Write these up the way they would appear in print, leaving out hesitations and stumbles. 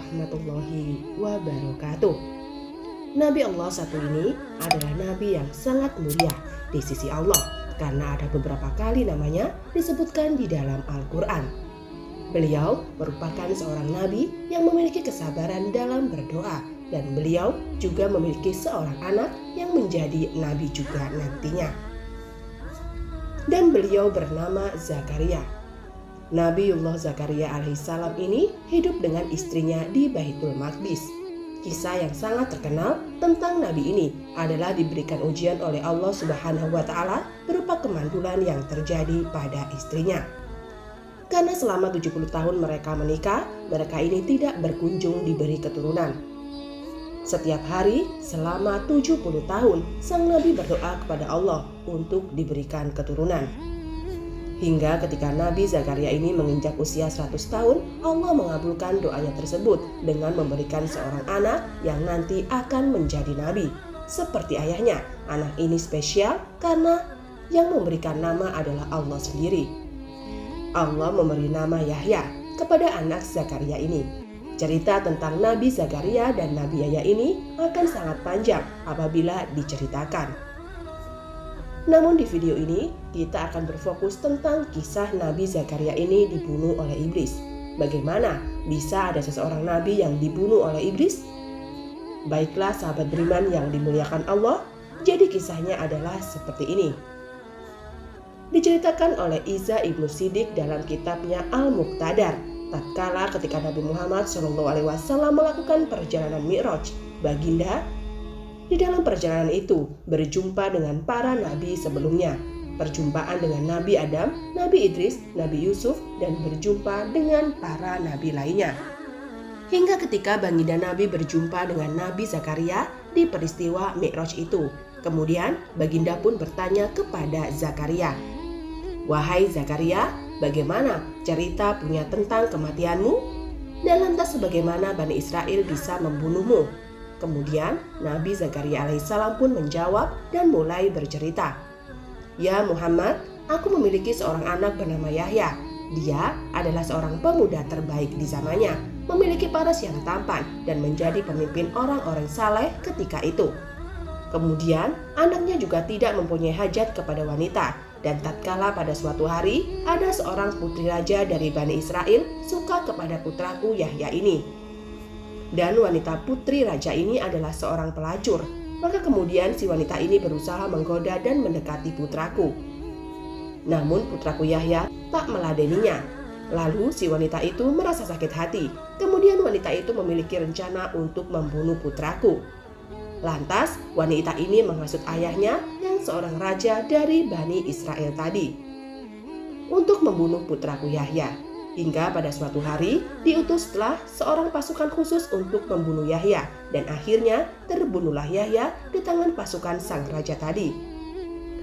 warahmatullahi wabarakatuh. Nabi Allah satu ini adalah nabi yang sangat mulia di sisi Allah karena ada beberapa kali namanya disebutkan di dalam Al-Quran. Beliau merupakan seorang nabi yang memiliki kesabaran dalam berdoa, dan beliau juga memiliki seorang anak yang menjadi nabi juga nantinya. Dan beliau bernama Zakaria. Nabiullah Zakaria alaihissalam ini hidup dengan istrinya di Baitul Maqdis. Kisah yang sangat terkenal tentang nabi ini adalah diberikan ujian oleh Allah Subhanahu wa Ta'ala berupa kemandulan yang terjadi pada istrinya. Karena selama 70 tahun mereka menikah, mereka ini tidak berkunjung diberi keturunan. Setiap hari selama 70 tahun, sang nabi berdoa kepada Allah untuk diberikan keturunan. Hingga ketika Nabi Zakaria ini menginjak usia 100 tahun, Allah mengabulkan doanya tersebut dengan memberikan seorang anak yang nanti akan menjadi nabi. Seperti ayahnya, anak ini spesial karena yang memberikan nama adalah Allah sendiri. Allah memberi nama Yahya kepada anak Zakaria ini. Cerita tentang Nabi Zakaria dan Nabi Yahya ini akan sangat panjang apabila diceritakan. Namun di video ini kita akan berfokus tentang kisah Nabi Zakaria ini dibunuh oleh iblis. Bagaimana bisa ada seseorang nabi yang dibunuh oleh iblis? Baiklah sahabat beriman yang dimuliakan Allah, jadi kisahnya adalah seperti ini. Diceritakan oleh Iza Ibnu Siddiq dalam kitabnya Al-Muqtadar, tatkala ketika Nabi Muhammad SAW melakukan perjalanan Mi'raj, baginda di dalam perjalanan itu berjumpa dengan para nabi sebelumnya. Perjumpaan dengan Nabi Adam, Nabi Idris, Nabi Yusuf, dan berjumpa dengan para nabi lainnya. Hingga ketika baginda Nabi berjumpa dengan Nabi Zakaria di peristiwa Mi'raj itu. Kemudian baginda pun bertanya kepada Zakaria, "Wahai Zakaria, bagaimana cerita punya tentang kematianmu? Dan lantas bagaimana Bani Israel bisa membunuhmu?" Kemudian Nabi Zakaria alaihissalam pun menjawab dan mulai bercerita, "Ya Muhammad, aku memiliki seorang anak bernama Yahya. Dia adalah seorang pemuda terbaik di zamannya, memiliki paras yang tampan dan menjadi pemimpin orang-orang saleh ketika itu. Kemudian anaknya juga tidak mempunyai hajat kepada wanita, dan tatkala pada suatu hari ada seorang putri raja dari Bani Israel suka kepada putraku Yahya ini. Dan wanita putri raja ini adalah seorang pelacur. Maka kemudian si wanita ini berusaha menggoda dan mendekati putraku. Namun putraku Yahya tak meladeninya. Lalu si wanita itu merasa sakit hati. Kemudian wanita itu memiliki rencana untuk membunuh putraku. Lantas wanita ini menghasut ayahnya yang seorang raja dari Bani Israel tadi untuk membunuh putraku Yahya. Hingga pada suatu hari diutuslah seorang pasukan khusus untuk membunuh Yahya, dan akhirnya terbunuhlah Yahya di tangan pasukan sang raja tadi.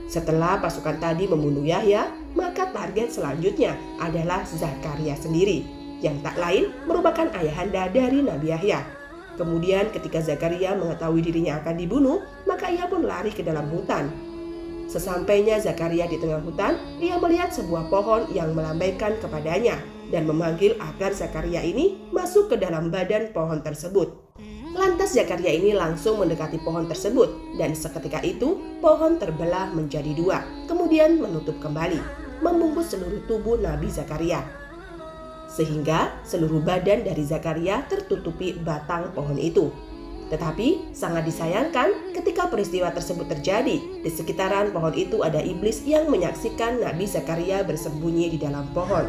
Setelah pasukan tadi membunuh Yahya, maka target selanjutnya adalah Zakaria sendiri, yang tak lain merupakan ayahanda dari Nabi Yahya. Kemudian ketika Zakaria mengetahui dirinya akan dibunuh, maka ia pun lari ke dalam hutan. Sesampainya Zakaria di tengah hutan, ia melihat sebuah pohon yang melambaikan kepadanya dan memanggil agar Zakaria ini masuk ke dalam badan pohon tersebut. Lantas Zakaria ini langsung mendekati pohon tersebut, dan seketika itu pohon terbelah menjadi dua, kemudian menutup kembali, membungkus seluruh tubuh Nabi Zakaria. Sehingga seluruh badan dari Zakaria tertutupi batang pohon itu. Tetapi sangat disayangkan ketika peristiwa tersebut terjadi, di sekitaran pohon itu ada iblis yang menyaksikan Nabi Zakaria bersembunyi di dalam pohon.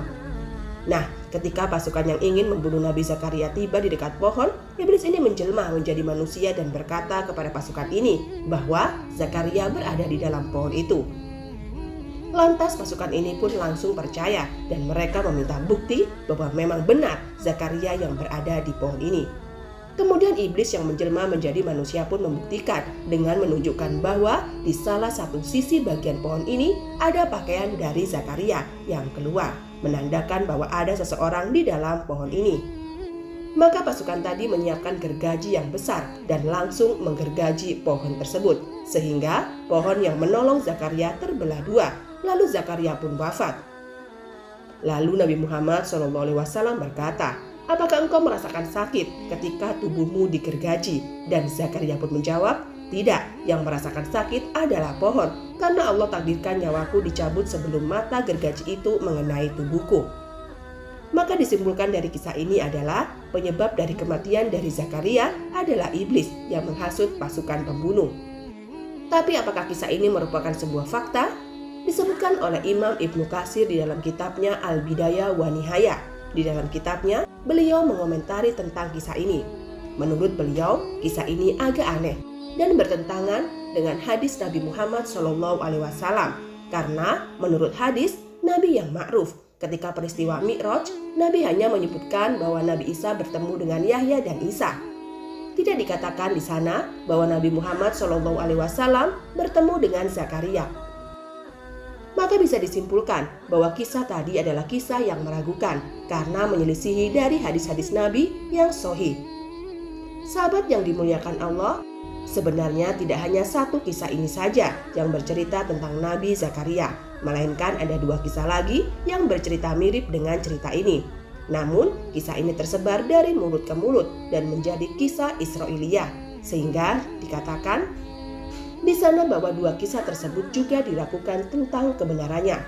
Nah, ketika pasukan yang ingin membunuh Nabi Zakaria tiba di dekat pohon, iblis ini menjelma menjadi manusia dan berkata kepada pasukan ini bahwa Zakaria berada di dalam pohon itu. Lantas pasukan ini pun langsung percaya dan mereka meminta bukti bahwa memang benar Zakaria yang berada di pohon ini. Kemudian iblis yang menjelma menjadi manusia pun membuktikan dengan menunjukkan bahwa di salah satu sisi bagian pohon ini ada pakaian dari Zakaria yang keluar, menandakan bahwa ada seseorang di dalam pohon ini. Maka pasukan tadi menyiapkan gergaji yang besar dan langsung menggergaji pohon tersebut, sehingga pohon yang menolong Zakaria terbelah dua, lalu Zakaria pun wafat. Lalu Nabi Muhammad SAW berkata, apakah engkau merasakan sakit ketika tubuhmu digergaji? Dan Zakaria pun menjawab, tidak, yang merasakan sakit adalah pohon, karena Allah takdirkan nyawaku dicabut sebelum mata gergaji itu mengenai tubuhku. Maka disimpulkan dari kisah ini adalah penyebab dari kematian dari Zakaria adalah iblis yang menghasut pasukan pembunuh. Tapi apakah kisah ini merupakan sebuah fakta? Disebutkan oleh Imam Ibnu Katsir di dalam kitabnya Al-Bidayah wa Nihayah. Di dalam kitabnya, beliau mengomentari tentang kisah ini. Menurut beliau, kisah ini agak aneh dan bertentangan dengan hadis Nabi Muhammad SAW. Karena menurut hadis Nabi yang ma'ruf, ketika peristiwa Mi'raj, Nabi hanya menyebutkan bahwa Nabi Isa bertemu dengan Yahya dan Isa. Tidak dikatakan di sana bahwa Nabi Muhammad SAW bertemu dengan Zakaria. Maka bisa disimpulkan bahwa kisah tadi adalah kisah yang meragukan karena menyelisihi dari hadis-hadis Nabi yang sahih. Sahabat yang dimuliakan Allah, sebenarnya tidak hanya satu kisah ini saja yang bercerita tentang Nabi Zakaria, melainkan ada dua kisah lagi yang bercerita mirip dengan cerita ini. Namun, kisah ini tersebar dari mulut ke mulut dan menjadi kisah Israiliyah, sehingga dikatakan di sana bahwa dua kisah tersebut juga diragukan tentang kebenarannya.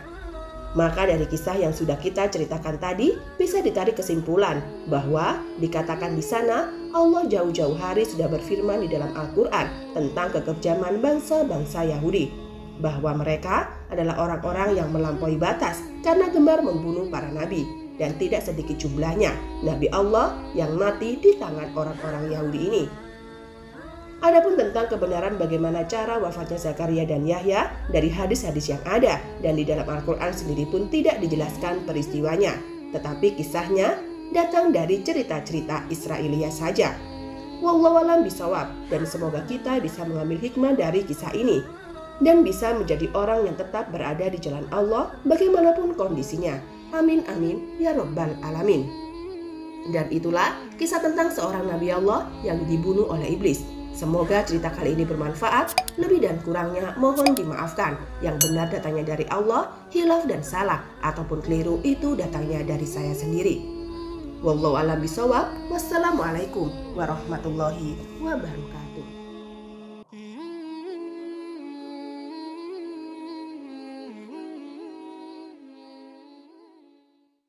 Maka dari kisah yang sudah kita ceritakan tadi, bisa ditarik kesimpulan bahwa dikatakan di sana Allah jauh-jauh hari sudah berfirman di dalam Al-Quran tentang kekejaman bangsa-bangsa Yahudi, bahwa mereka adalah orang-orang yang melampaui batas karena gemar membunuh para nabi, dan tidak sedikit jumlahnya nabi Allah yang mati di tangan orang-orang Yahudi ini. Adapun tentang kebenaran bagaimana cara wafatnya Zakaria dan Yahya dari hadis-hadis yang ada dan di dalam Al-Quran sendiri pun tidak dijelaskan peristiwanya, tetapi kisahnya datang dari cerita-cerita Israiliyah saja. Wallahu a'lam bishawab, dan semoga kita bisa mengambil hikmah dari kisah ini dan bisa menjadi orang yang tetap berada di jalan Allah bagaimanapun kondisinya. Amin amin ya rabbal alamin. Dan itulah kisah tentang seorang Nabi Allah yang dibunuh oleh iblis. Semoga cerita kali ini bermanfaat, lebih dan kurangnya mohon dimaafkan. Yang benar datangnya dari Allah, hilaf dan salah ataupun keliru itu datangnya dari saya sendiri. Wallahu a'lam bishawab. Wassalamualaikum warahmatullahi wabarakatuh.